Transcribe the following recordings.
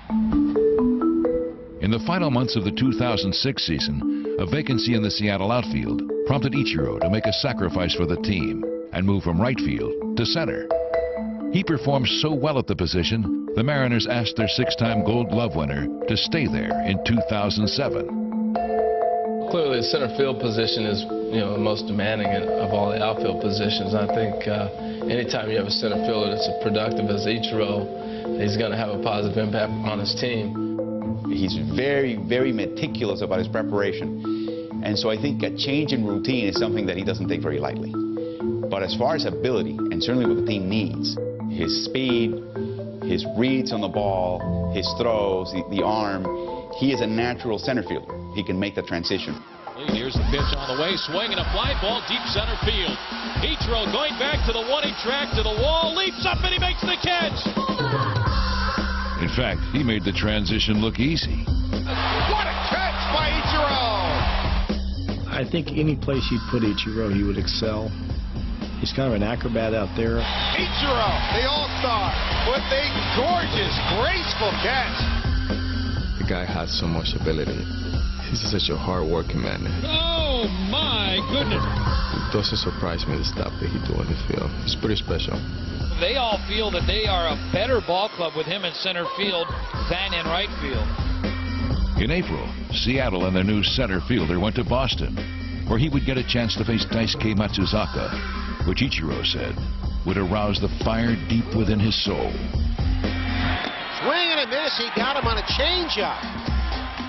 In the final months of the 2006 season, a vacancy in the Seattle outfield prompted Ichiro to make a sacrifice for the team and move from right field to center. He performed so well at the position, the Mariners asked their six-time Gold Glove winner to stay there in 2007. Clearly, the center field position is, the most demanding of all the outfield positions. I think anytime you have a center fielder that's as productive as Ichiro, he's going to have a positive impact on his team. He's very, very meticulous about his preparation. And so I think a change in routine is something that he doesn't take very lightly. But as far as ability, and certainly what the team needs, his speed, his reads on the ball, his throws, the arm, he is a natural center fielder. He can make the transition. Here's the pitch on the way, swing and a fly ball deep center field. Ichiro going back to the one-inch track to the wall, leaps up and he makes the catch. In fact, he made the transition look easy. What a catch by Ichiro! I think any place you'd put Ichiro, he would excel. He's kind of an acrobat out there. Ichiro, the all-star, with a gorgeous, graceful catch. The guy has so much ability. He's such a hard-working man. Oh, my goodness. It doesn't surprise me the stuff that he do on the field. It's pretty special. They all feel that they are a better ball club with him in center field than in right field. In April, Seattle and their new center fielder went to Boston, where he would get a chance to face Daisuke Matsuzaka, which Ichiro said would arouse the fire deep within his soul. Swing and a miss, he got him on a changeup.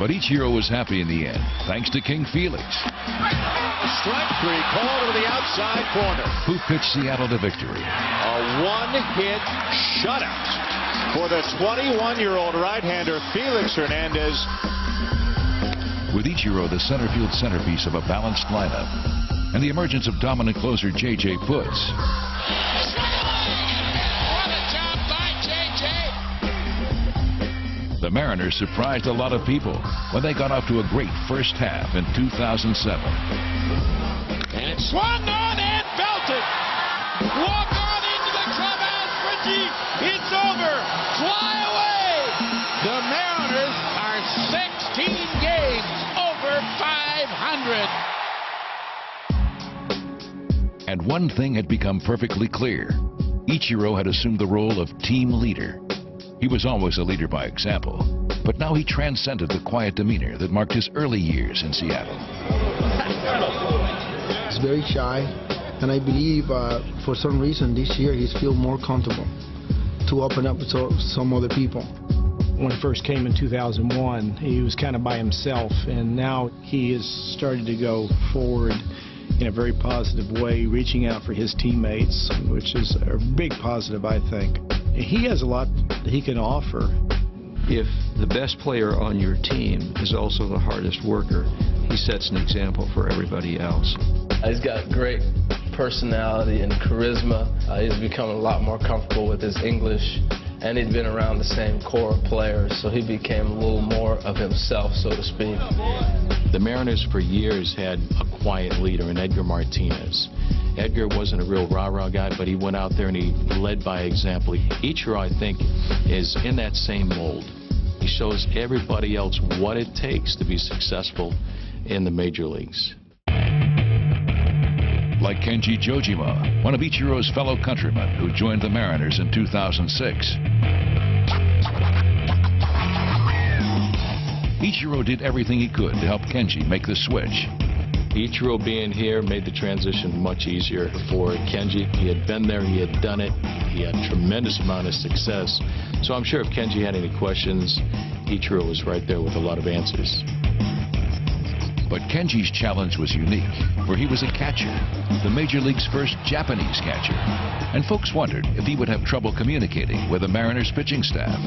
But Ichiro was happy in the end, thanks to King Felix. A strike three called to the outside corner. Who pitched Seattle to victory. A one-hit shutout for the 21-year-old right-hander Felix Hernandez. With Ichiro the center field centerpiece of a balanced lineup, and the emergence of dominant closer J.J. Puts. What a job by J.J. The Mariners surprised a lot of people when they got off to a great first half in 2007. And it swung on and belted. Walk on into the clubhouse for deep. It's over. Fly away. The Mariners are 16 games over 500. And one thing had become perfectly clear. Ichiro had assumed the role of team leader. He was always a leader by example, but now he transcended the quiet demeanor that marked his early years in Seattle. He's very shy, and I believe for some reason this year he's feel more comfortable to open up to some other people. When he first came in 2001, he was kind of by himself, and now he has started to go forward in a very positive way, reaching out for his teammates, which is a big positive, I think. He has a lot that he can offer. If the best player on your team is also the hardest worker, he sets an example for everybody else. He's got great personality and charisma. He's become a lot more comfortable with his English, and he'd been around the same core of players, so he became a little more of himself, so to speak. The Mariners for years had a quiet leader in Edgar Martinez. Edgar wasn't a real rah-rah guy, but he went out there and he led by example. Ichiro, I think, is in that same mold. He shows everybody else what it takes to be successful in the major leagues. Like Kenji Jojima, one of Ichiro's fellow countrymen who joined the Mariners in 2006. Ichiro did everything he could to help Kenji make the switch. Ichiro being here made the transition much easier for Kenji. He had been there, he had done it, he had a tremendous amount of success. So I'm sure if Kenji had any questions, Ichiro was right there with a lot of answers. But Kenji's challenge was unique, where he was a catcher, the Major League's first Japanese catcher. And folks wondered if he would have trouble communicating with the Mariners pitching staff.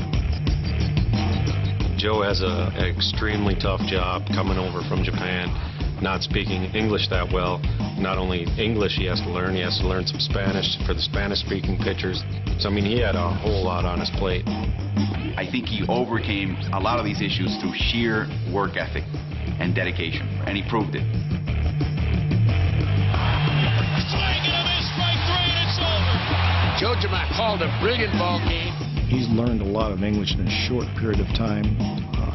Joe has an extremely tough job coming over from Japan, not speaking English that well. Not only English he has to learn some Spanish for the Spanish-speaking pitchers. So, I mean, he had a whole lot on his plate. I think he overcame a lot of these issues through sheer work ethic and dedication, and he proved it. Swing and a miss, strike three, and it's over. Jojima called a brilliant ball game. He's learned a lot of English in a short period of time.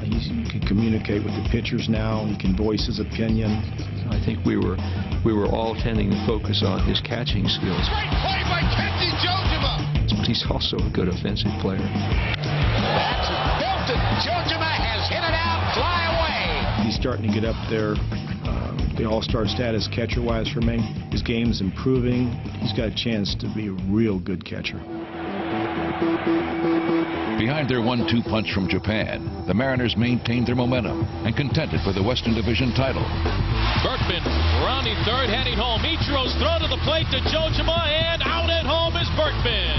He can communicate with the pitchers now. He can voice his opinion. I think we were all tending to focus on his catching skills. Great play by Kenji Jojima. But he's also a good offensive player. That's belted. Jojima has hit it out. Fly away. He's starting to get up there. The all-star status catcher-wise for me. His game's improving. He's got a chance to be a real good catcher. Behind their 1-2 punch from Japan, the Mariners maintained their momentum and contended for the Western Division title. Berkman rounding third, heading home. Ichiro's throw to the plate to Jojima, and out at home is Berkman.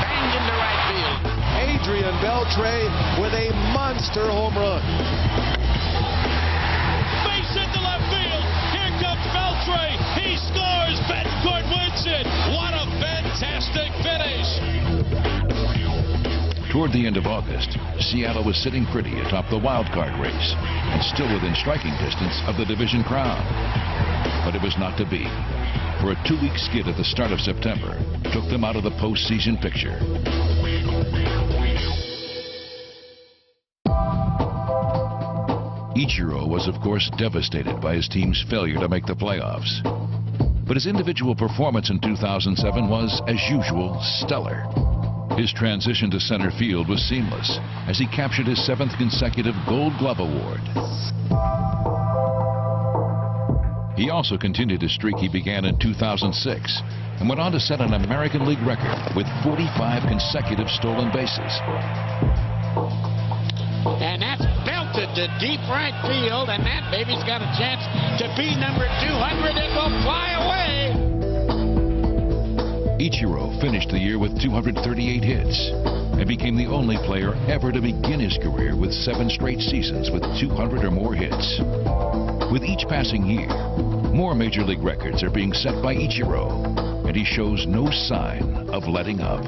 Banged into right field. Adrian Beltre with a monster home run. Base hit to left field. Here comes Beltre. He scores. Betancourt wins it. What a fantastic finish. Toward the end of August, Seattle was sitting pretty atop the wild card race and still within striking distance of the division crown. But it was not to be, for a 2-week skid at the start of September took them out of the postseason picture. Ichiro was, of course, devastated by his team's failure to make the playoffs. But his individual performance in 2007 was, as usual, stellar. His transition to center field was seamless as he captured his 7th consecutive Gold Glove Award. He also continued a streak he began in 2006 and went on to set an American League record with 45 consecutive stolen bases. And that's belted to deep right field, and that baby's got a chance to be number 200. It will fly away. Ichiro finished the year with 238 hits and became the only player ever to begin his career with 7 straight seasons with 200 or more hits. With each passing year, more Major League records are being set by Ichiro, and he shows no sign of letting up.